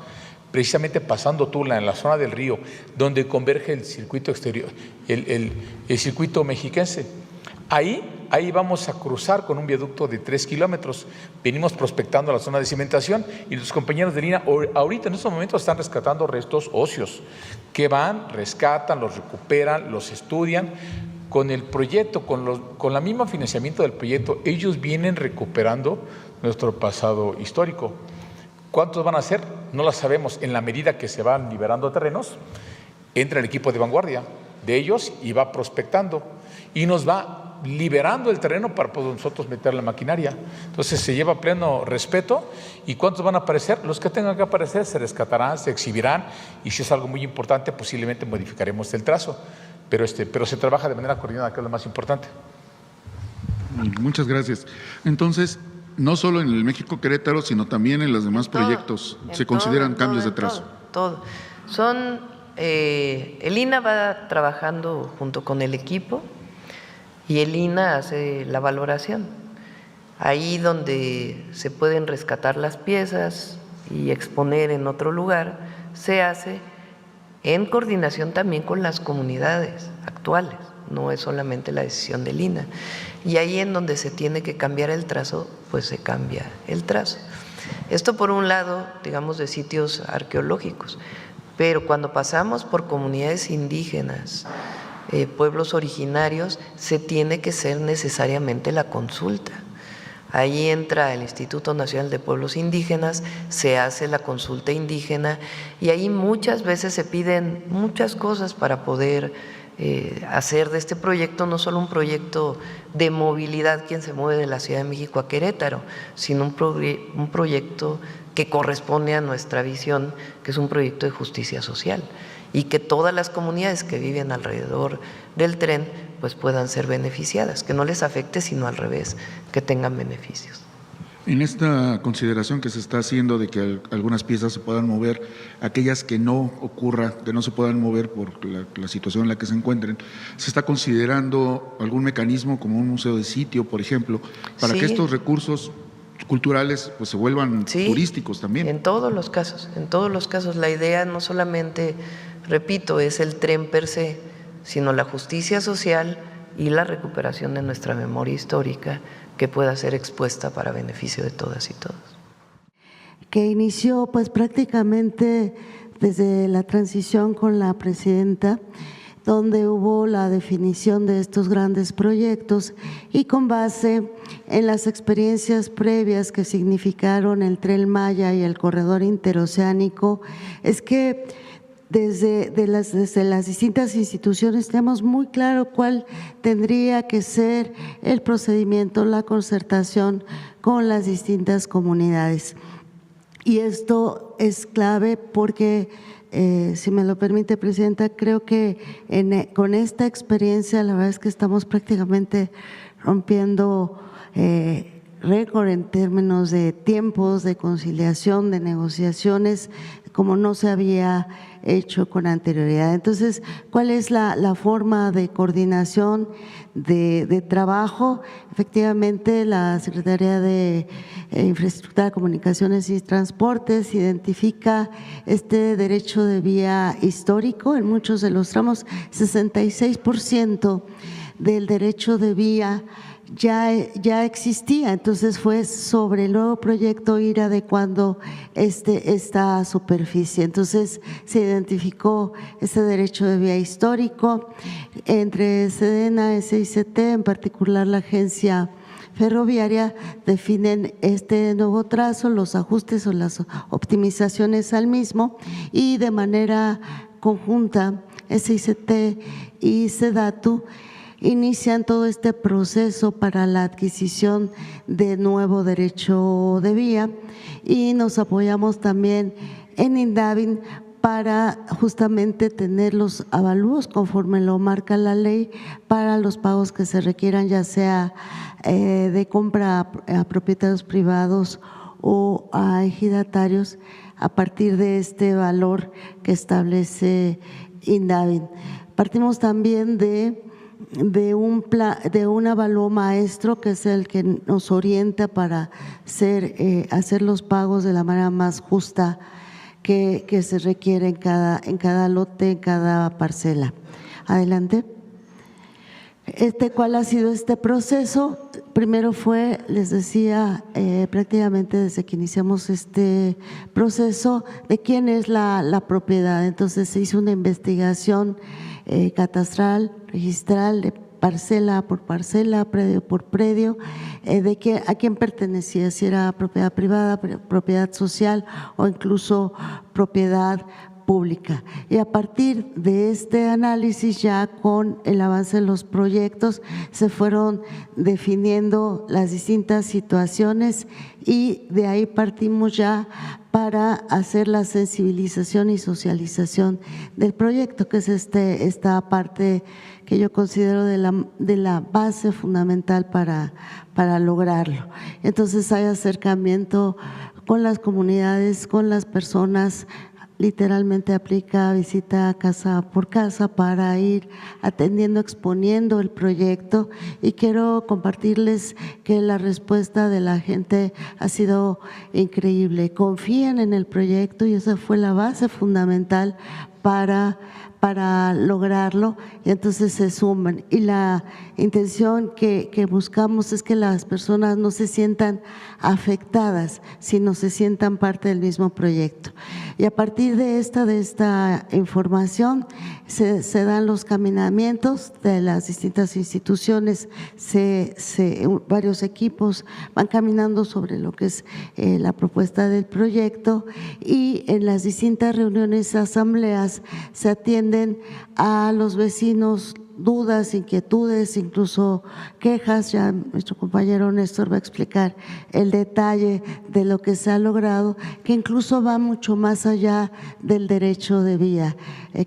precisamente pasando Tula, en la zona del río, donde converge el circuito exterior, el circuito mexiquense. Ahí vamos a cruzar con un viaducto de 3 kilómetros. Venimos prospectando la zona de cimentación y los compañeros de línea ahorita en estos momentos están rescatando restos óseos que van, rescatan, los recuperan, los estudian. Con el proyecto, con la misma financiamiento del proyecto, ellos vienen recuperando nuestro pasado histórico. ¿Cuántos van a ser? No lo sabemos. En la medida que se van liberando terrenos, entra el equipo de vanguardia de ellos y va prospectando y nos va liberando el terreno para poder nosotros meter la maquinaria. Entonces se lleva pleno respeto. ¿Y cuántos van a aparecer? Los que tengan que aparecer se rescatarán, se exhibirán, y si es algo muy importante posiblemente modificaremos el trazo, pero se trabaja de manera coordinada, que es lo más importante. Muchas gracias. Entonces, no solo en el México Querétaro, sino también en los demás proyectos se consideran cambios de trazo. Todo. El INA va trabajando junto con el equipo y el INA hace la valoración. Ahí donde se pueden rescatar las piezas y exponer en otro lugar, se hace en coordinación también con las comunidades actuales, no es solamente la decisión del INA. Y ahí en donde se tiene que cambiar el trazo, pues se cambia el trazo. Esto por un lado, digamos, de sitios arqueológicos, pero cuando pasamos por comunidades indígenas, pueblos originarios, se tiene que hacer necesariamente la consulta. Ahí entra el Instituto Nacional de Pueblos Indígenas, se hace la consulta indígena y ahí muchas veces se piden muchas cosas para poder hacer de este proyecto no solo un proyecto de movilidad, quien se mueve de la Ciudad de México a Querétaro, sino un proyecto que corresponde a nuestra visión, que es un proyecto de justicia social y que todas las comunidades que viven alrededor del tren pues puedan ser beneficiadas, que no les afecte, sino al revés, que tengan beneficios. En esta consideración que se está haciendo de que algunas piezas se puedan mover, aquellas que no ocurra, que no se puedan mover por la situación en la que se encuentren, ¿se está considerando algún mecanismo como un museo de sitio, por ejemplo, para que estos recursos culturales pues se vuelvan turísticos también? En todos los casos, la idea no solamente, repito, es el tren per se, sino la justicia social y la recuperación de nuestra memoria histórica que pueda ser expuesta para beneficio de todas y todos. Que inició pues prácticamente desde la transición con la presidenta, donde hubo la definición de estos grandes proyectos y con base en las experiencias previas que significaron el Tren Maya y el corredor interoceánico, es que desde las distintas instituciones tenemos muy claro cuál tendría que ser el procedimiento, la concertación con las distintas comunidades. Y esto es clave porque, si me lo permite, Presidenta, creo que con esta experiencia la verdad es que estamos prácticamente rompiendo récord en términos de tiempos, de conciliación, de negociaciones, como no se había hecho con anterioridad. Entonces, ¿cuál es la forma de coordinación de trabajo? Efectivamente, la Secretaría de Infraestructura, Comunicaciones y Transportes identifica este derecho de vía histórico en muchos de los tramos. 66% del derecho de vía ya existía, entonces fue sobre el nuevo proyecto ir adecuando esta superficie. Entonces se identificó ese derecho de vía histórico entre SEDENA, SICT, en particular la agencia ferroviaria, definen este nuevo trazo, los ajustes o las optimizaciones al mismo y de manera conjunta SICT y SEDATU inician todo este proceso para la adquisición de nuevo derecho de vía y nos apoyamos también en INDAVIN para justamente tener los avalúos conforme lo marca la ley para los pagos que se requieran, ya sea de compra a propietarios privados o a ejidatarios a partir de este valor que establece INDAVIN. Partimos también de un avalúo maestro que es el que nos orienta para hacer los pagos de la manera más justa que se requiere en cada lote, en cada parcela. Adelante. ¿Cuál ha sido este proceso? Primero fue, les decía, prácticamente desde que iniciamos este proceso, de quién es la propiedad. Entonces se hizo una investigación catastral, registral, de parcela por parcela, predio por predio, de a quién pertenecía, si era propiedad privada, propiedad social o incluso propiedad pública. Y a partir de este análisis, ya con el avance de los proyectos, se fueron definiendo las distintas situaciones y de ahí partimos ya para hacer la sensibilización y socialización del proyecto, que es esta parte que yo considero de la base fundamental para lograrlo. Entonces hay acercamiento con las comunidades, con las personas, literalmente aplica visita casa por casa para ir atendiendo, exponiendo el proyecto, y quiero compartirles que la respuesta de la gente ha sido increíble. Confían en el proyecto y esa fue la base fundamental para lograrlo, y entonces se suman. Y la intención que buscamos es que las personas no se sientan afectadas, sino se sientan parte del mismo proyecto. Y a partir de esta información se dan los caminamientos de las distintas instituciones, varios equipos van caminando sobre lo que es la propuesta del proyecto, y en las distintas reuniones, asambleas, se atienden a los vecinos dudas, inquietudes, incluso quejas. Ya nuestro compañero Néstor va a explicar el detalle de lo que se ha logrado, que incluso va mucho más allá del derecho de vía.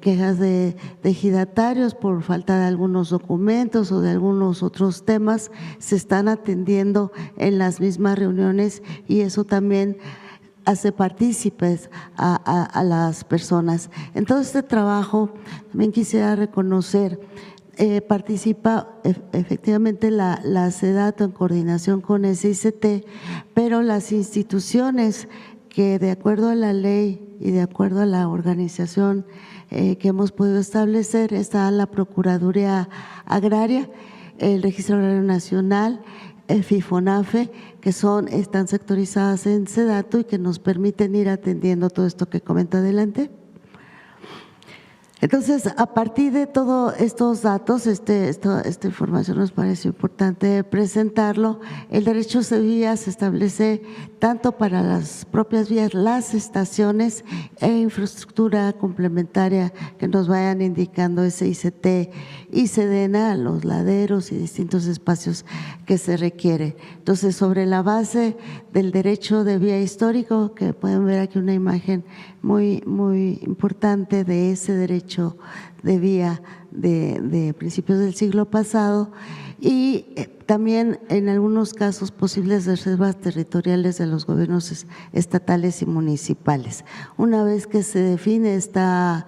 Quejas de ejidatarios por falta de algunos documentos o de algunos otros temas se están atendiendo en las mismas reuniones, y eso también hace partícipes a las personas. En todo este trabajo también quisiera reconocer, participa efectivamente la SEDATU en coordinación con SICT, pero las instituciones que, de acuerdo a la ley y de acuerdo a la organización que hemos podido establecer, está la Procuraduría Agraria, el Registro Agrario Nacional, el FIFONAFE, que están sectorizadas en SEDATU y que nos permiten ir atendiendo todo esto que comenta adelante. Entonces, a partir de todos estos datos, esta información nos parece importante presentarlo. El derecho de vía se establece tanto para las propias vías, las estaciones e infraestructura complementaria que nos vayan indicando SICT y SEDENA, los laderos y distintos espacios que se requieren. Entonces, sobre la base del derecho de vía histórico, que pueden ver aquí una imagen muy importante de ese derecho de vía de principios del siglo pasado, y también en algunos casos posibles reservas territoriales de los gobiernos estatales y municipales. Una vez que se define esta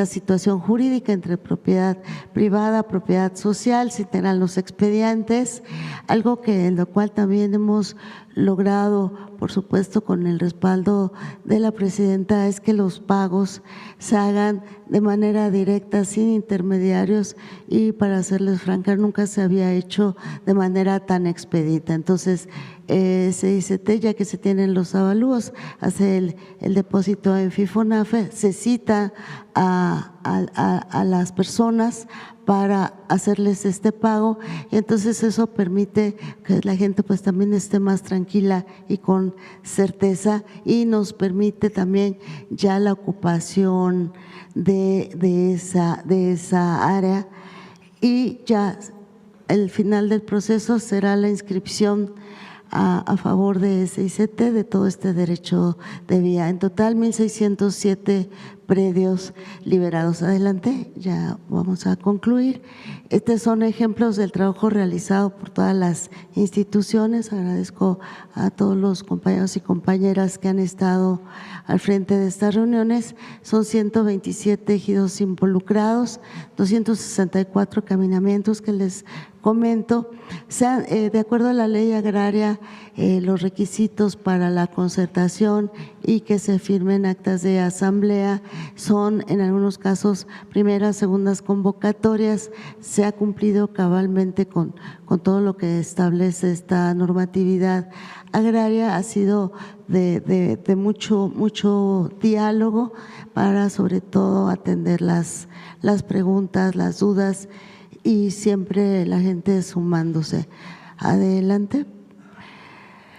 situación jurídica entre propiedad privada, propiedad social, se integran los expedientes, algo en lo cual también hemos logrado, por supuesto con el respaldo de la presidenta, es que los pagos se hagan de manera directa, sin intermediarios, y para serles franca, nunca se había hecho de manera tan expedita. Entonces, SICT, ya que se tienen los avalúos, hace el depósito en FIFONAFE, se cita a las personas para hacerles este pago, y entonces eso permite que la gente pues también esté más tranquila y con certeza, y nos permite también ya la ocupación de esa área, y ya el final del proceso será la inscripción a favor de SICT de todo este derecho de vía. En total, 1,607 predios liberados. Adelante, ya vamos a concluir. Estos son ejemplos del trabajo realizado por todas las instituciones. Agradezco a todos los compañeros y compañeras que han estado al frente de estas reuniones. Son 127 ejidos involucrados, 264 caminamientos que les comento. De acuerdo a la ley agraria, los requisitos para la concertación y que se firmen actas de asamblea son, en algunos casos, primeras, segundas convocatorias. Se ha cumplido cabalmente con todo lo que establece esta normatividad agraria. Ha sido de mucho diálogo para, sobre todo, atender las preguntas, las dudas, y siempre la gente sumándose. Adelante.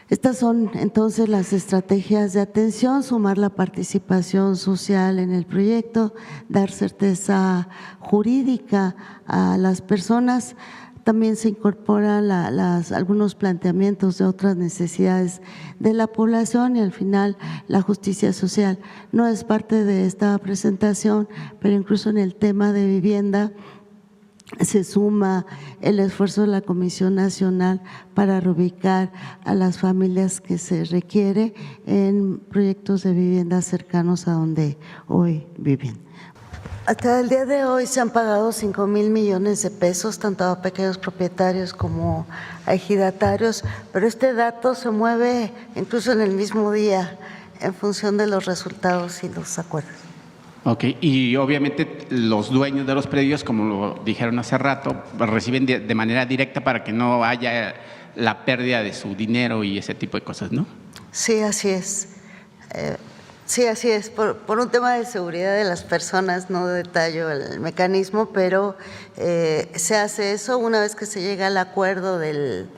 Estas son entonces las estrategias de atención: sumar la participación social en el proyecto, dar certeza jurídica a las personas. También se incorporan algunos planteamientos de otras necesidades de la población y al final la justicia social. No es parte de esta presentación, pero incluso en el tema de vivienda se suma el esfuerzo de la Comisión Nacional para reubicar a las familias que se requiere en proyectos de vivienda cercanos a donde hoy viven. Hasta el día de hoy se han pagado 5,000 millones de pesos, tanto a pequeños propietarios como a ejidatarios, pero este dato se mueve incluso en el mismo día en función de los resultados y los acuerdos. Ok, y obviamente los dueños de los predios, como lo dijeron hace rato, reciben de manera directa para que no haya la pérdida de su dinero y ese tipo de cosas, ¿no? Sí, así es. Sí, así es. Por un tema de seguridad de las personas, no detallo el mecanismo, pero se hace eso una vez que se llega al acuerdo del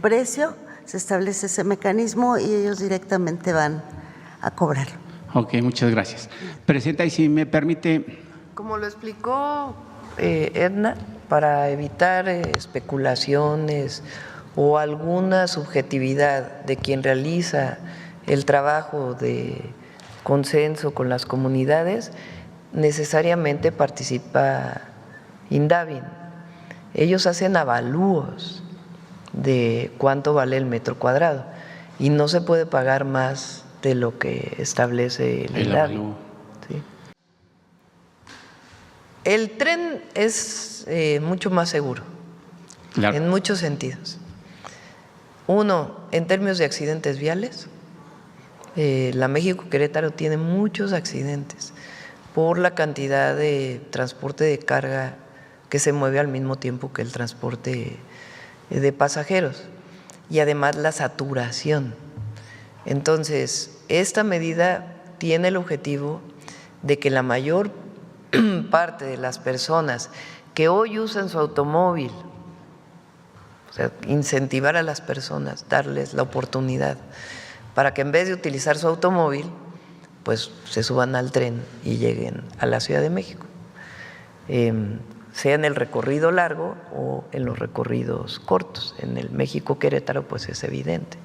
precio, se establece ese mecanismo y ellos directamente van a cobrar. Ok, muchas gracias. Presidenta, y si me permite… Como lo explicó Edna, para evitar especulaciones o alguna subjetividad de quien realiza el trabajo de consenso con las comunidades, necesariamente participa Indavi. Ellos hacen avalúos de cuánto vale el metro cuadrado y no se puede pagar más de lo que establece el Indavi. Sí. El tren es mucho más seguro, claro, en muchos sentidos. Uno, en términos de accidentes viales, la México-Querétaro tiene muchos accidentes por la cantidad de transporte de carga que se mueve al mismo tiempo que el transporte de pasajeros y además la saturación. Entonces, esta medida tiene el objetivo de que la mayor parte de las personas que hoy usan su automóvil, o sea, incentivar a las personas, darles la oportunidad para que en vez de utilizar su automóvil, pues se suban al tren y lleguen a la Ciudad de México, sea en el recorrido largo o en los recorridos cortos. En el México-Querétaro pues es evidente.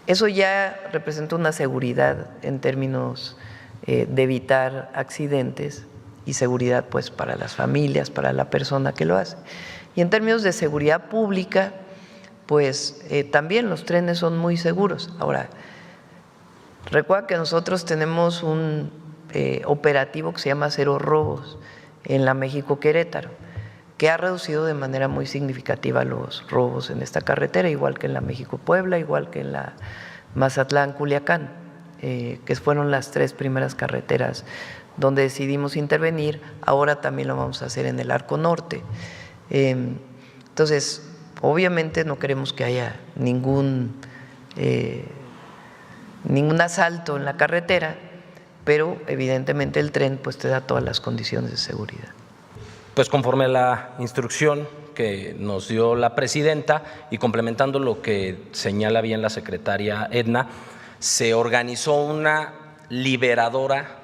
Eso ya representa una seguridad en términos de evitar accidentes y seguridad pues para las familias, para la persona que lo hace. Y en términos de seguridad pública, pues también los trenes son muy seguros. Ahora, recuerda que nosotros tenemos un operativo que se llama Cero Robos en la México-Querétaro, que ha reducido de manera muy significativa los robos en esta carretera, igual que en la México-Puebla, igual que en la Mazatlán-Culiacán, que fueron las 3 primeras carreteras donde decidimos intervenir. Ahora también lo vamos a hacer en el Arco Norte. Entonces, obviamente no queremos que haya ningún asalto en la carretera, pero evidentemente el tren pues te da todas las condiciones de seguridad. Pues conforme a la instrucción que nos dio la presidenta y complementando lo que señala bien la secretaria Edna, se organizó una liberadora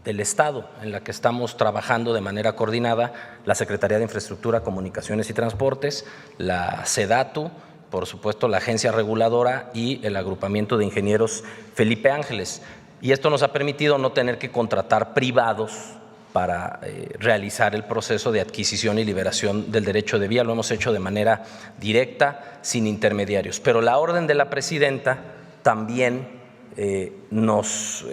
del Estado en la que estamos trabajando de manera coordinada la Secretaría de Infraestructura, Comunicaciones y Transportes, la SEDATU, por supuesto la Agencia Reguladora y el Agrupamiento de Ingenieros Felipe Ángeles. Y esto nos ha permitido no tener que contratar privados para realizar el proceso de adquisición y liberación del derecho de vía. Lo hemos hecho de manera directa, sin intermediarios. Pero la orden de la presidenta también nos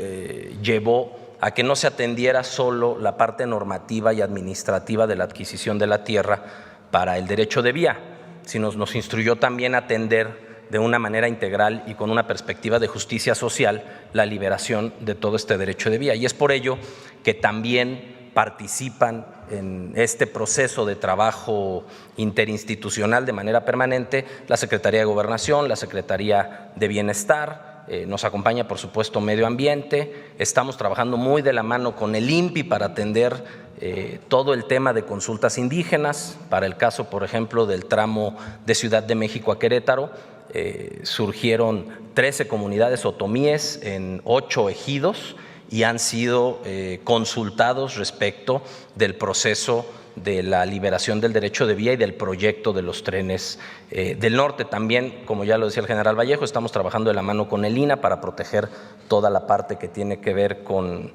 llevó a que no se atendiera solo la parte normativa y administrativa de la adquisición de la tierra para el derecho de vía, sino nos instruyó también a atender de una manera integral y con una perspectiva de justicia social la liberación de todo este derecho de vía. Y es por ello que también participan en este proceso de trabajo interinstitucional de manera permanente la Secretaría de Gobernación, la Secretaría de Bienestar, nos acompaña por supuesto Medio Ambiente. Estamos trabajando muy de la mano con el INPI para atender todo el tema de consultas indígenas, para el caso por ejemplo del tramo de Ciudad de México a Querétaro. surgieron 13 comunidades otomíes en 8 ejidos y han sido consultados respecto del proceso de la liberación del derecho de vía y del proyecto de los trenes del norte. También, como ya lo decía el general Vallejo, estamos trabajando de la mano con el INAH para proteger toda la parte que tiene que ver con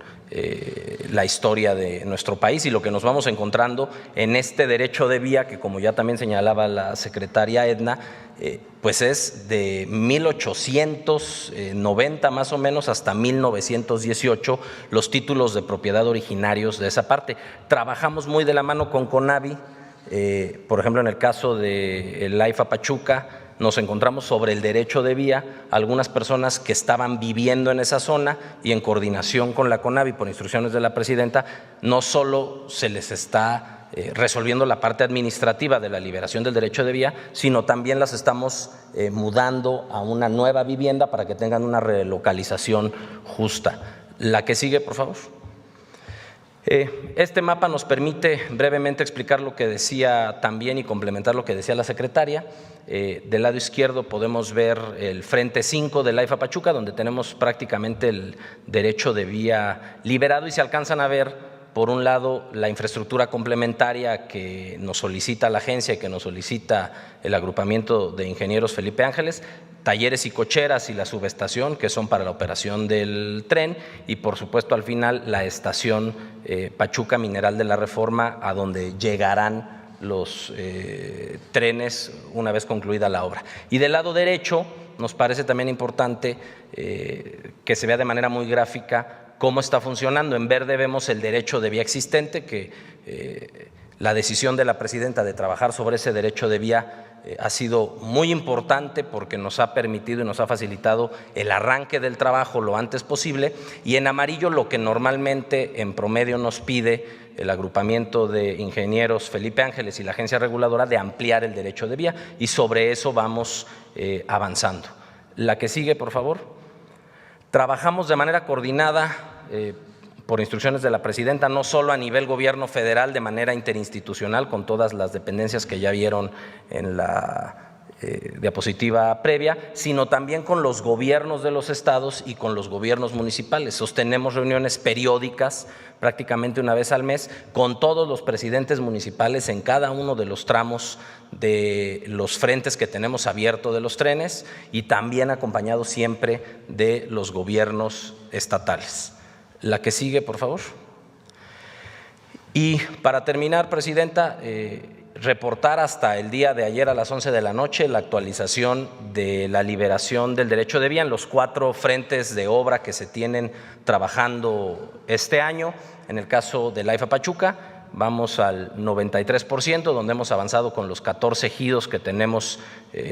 la historia de nuestro país y lo que nos vamos encontrando en este derecho de vía que, como ya también señalaba la secretaria Edna, pues es de 1890 más o menos hasta 1918 los títulos de propiedad originarios de esa parte. Trabajamos muy de la mano con CONAVI, por ejemplo en el caso del AIFA Pachuca nos encontramos sobre el derecho de vía algunas personas que estaban viviendo en esa zona y en coordinación con la CONAVI por instrucciones de la presidenta no solo se les está resolviendo la parte administrativa de la liberación del derecho de vía, sino también las estamos mudando a una nueva vivienda para que tengan una relocalización justa. La que sigue, por favor. Este mapa nos permite brevemente explicar lo que decía también y complementar lo que decía la secretaria. Del lado izquierdo podemos ver el frente 5 del AIFA Pachuca, donde tenemos prácticamente el derecho de vía liberado y se alcanzan a ver, por un lado, la infraestructura complementaria que nos solicita la agencia y que nos solicita el agrupamiento de ingenieros Felipe Ángeles, talleres y cocheras y la subestación que son para la operación del tren y por supuesto al final la estación Pachuca Mineral de la Reforma a donde llegarán los trenes una vez concluida la obra. Y del lado derecho nos parece también importante que se vea de manera muy gráfica cómo está funcionando. En verde vemos el derecho de vía existente, que la decisión de la presidenta de trabajar sobre ese derecho de vía ha sido muy importante porque nos ha permitido y nos ha facilitado el arranque del trabajo lo antes posible, y en amarillo lo que normalmente en promedio nos pide el agrupamiento de ingenieros Felipe Ángeles y la agencia reguladora de ampliar el derecho de vía, y sobre eso vamos avanzando. La que sigue, por favor. Trabajamos de manera coordinada por instrucciones de la presidenta, no solo a nivel gobierno federal, de manera interinstitucional con todas las dependencias que ya vieron en la diapositiva previa, sino también con los gobiernos de los estados y con los gobiernos municipales. Sostenemos reuniones periódicas, prácticamente una vez al mes, con todos los presidentes municipales en cada uno de los tramos de los frentes que tenemos abiertos de los trenes y también acompañado siempre de los gobiernos estatales. La que sigue, por favor. Y para terminar, presidenta, reportar hasta el día de ayer a las 11 de la noche la actualización de la liberación del derecho de vía en los 4 frentes de obra que se tienen trabajando este año. En el caso del AIFA Pachuca vamos al 93%, donde hemos avanzado con los 14 ejidos que tenemos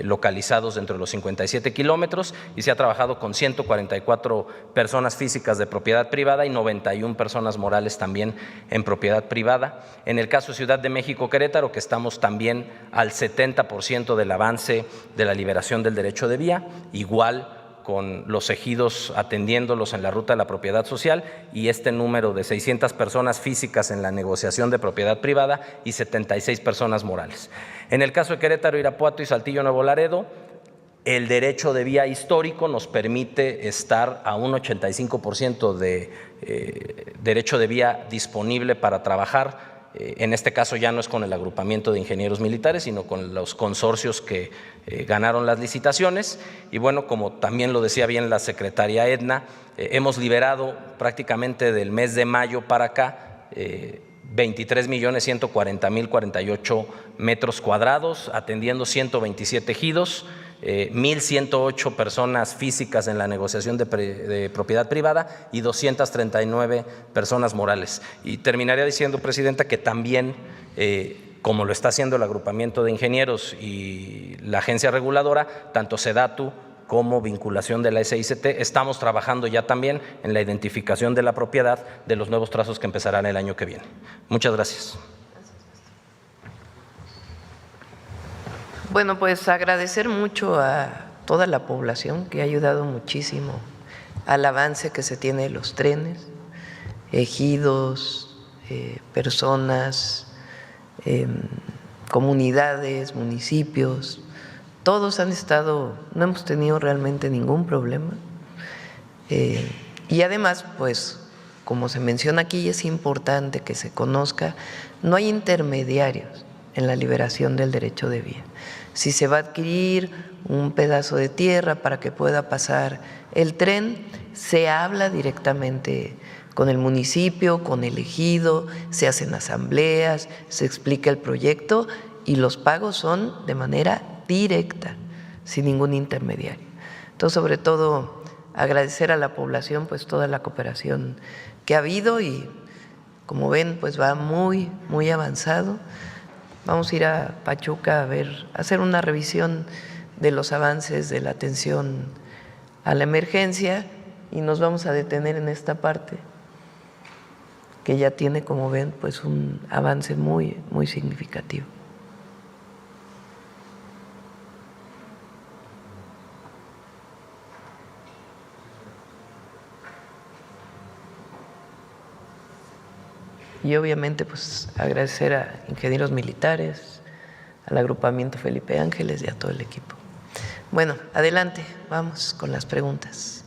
localizados dentro de los 57 kilómetros y se ha trabajado con 144 personas físicas de propiedad privada y 91 personas morales también en propiedad privada. En el caso Ciudad de México Querétaro, que estamos también al 70% del avance de la liberación del derecho de vía, igual con los ejidos atendiéndolos en la ruta de la propiedad social y este número de 600 personas físicas en la negociación de propiedad privada y 76 personas morales. En el caso de Querétaro, Irapuato y Saltillo Nuevo Laredo, el derecho de vía histórico nos permite estar a un 85% de derecho de vía disponible para trabajar. En este caso ya no es con el agrupamiento de ingenieros militares, sino con los consorcios que ganaron las licitaciones. Y bueno, como también lo decía bien la secretaria Edna, hemos liberado prácticamente del mes de mayo para acá 23.140.048 metros cuadrados, atendiendo 127 ejidos, 1.108 personas físicas en la negociación de propiedad privada y 239 personas morales. Y terminaría diciendo, presidenta, que también, como lo está haciendo el agrupamiento de ingenieros y la agencia reguladora, tanto SEDATU como vinculación de la SICT, estamos trabajando ya también en la identificación de la propiedad de los nuevos trazos que empezarán el año que viene. Muchas gracias. Bueno, pues agradecer mucho a toda la población que ha ayudado muchísimo al avance que se tiene de los trenes, ejidos, personas, comunidades, municipios, todos han estado, no hemos tenido realmente ningún problema. Y además, pues, como se menciona aquí, es importante que se conozca, no hay intermediarios en la liberación del derecho de vía. Si se va a adquirir un pedazo de tierra para que pueda pasar el tren, se habla directamente con el municipio, con el ejido, se hacen asambleas, se explica el proyecto y los pagos son de manera directa, sin ningún intermediario. Entonces, sobre todo, agradecer a la población pues toda la cooperación que ha habido y, como ven, pues va muy, muy avanzado. Vamos a ir a Pachuca a hacer una revisión de los avances de la atención a la emergencia y nos vamos a detener en esta parte que ya tiene, como ven, pues un avance muy, muy significativo. Y obviamente pues agradecer a ingenieros militares, al agrupamiento Felipe Ángeles y a todo el equipo. Bueno, adelante, vamos con las preguntas.